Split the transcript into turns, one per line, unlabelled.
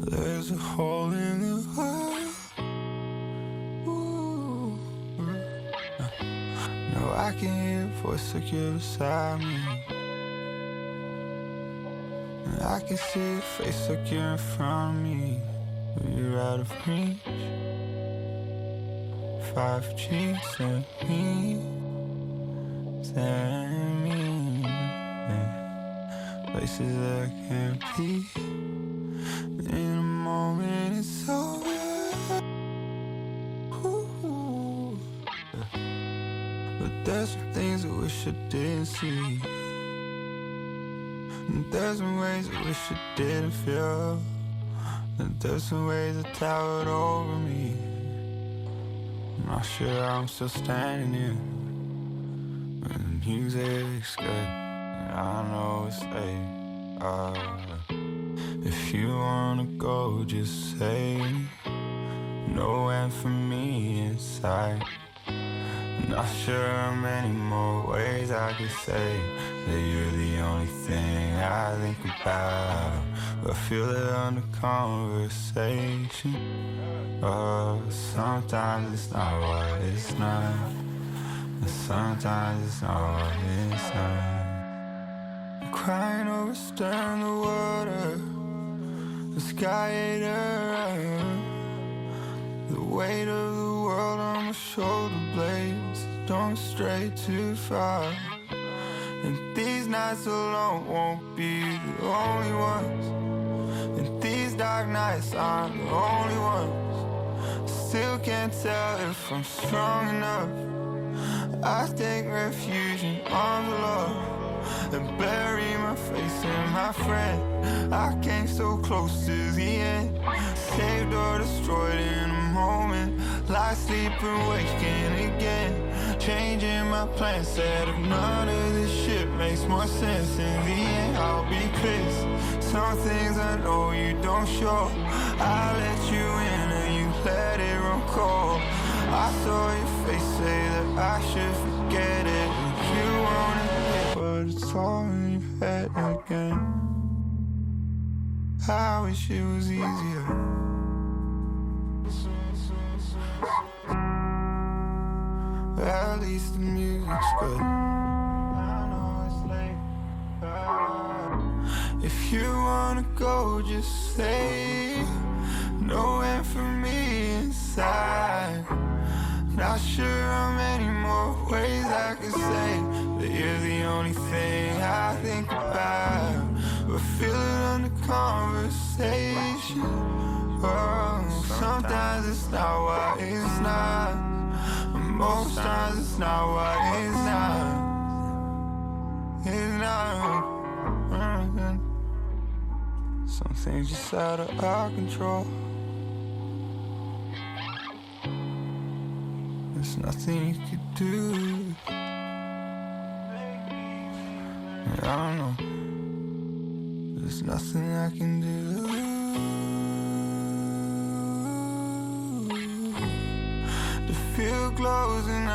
There's a hole in the world. Ooh. No, I can hear a voice like you're beside me. I can see your face like you're in front of me. But you're out of reach. 5 cheeks and me, and me, yeah. Places that I can't be. In a moment it's over. Ooh. But there's some things I wish I didn't see. And there's some ways I wish I didn't feel. And there's some ways that towered over me. I'm not sure I'm still standing here when the music's good and I know it's late. If you wanna go, just say no, and for me inside. Not sure how many more ways I could say that you're the only thing I think about. But I feel it under conversation. Sometimes it's not what it's not, and sometimes it's not what it's not. I'm crying over stirring the water, the sky ate her. The weight of the world on my shoulder blades, don't stray too far. And these nights alone won't be the only ones, and these dark nights aren't the only ones. Still can't tell if I'm strong enough. I take refuge in arms of love and bury my face in my friend. I came so close to the end, saved or destroyed in a moment, like sleeping, waking again, changing my plans. Said if none of this shit makes more sense, in the end I'll be pissed. Some things I know you don't show. I let you in and you let it run cold. I saw your face say that I should forget it, and you wanna hit, but it's all in your head again. I wish it was easier. At least the music's good. I know it's late. If you wanna go, just say no, and for me inside. Not sure how many more ways I could say that you're the only thing I think about. But feel it under conversation. Oh, sometimes it's not what it's not. Most times it's not what it's not. It's not. Some things just out of our control. There's nothing you could do. I don't know. There's nothing I can do. The field glows and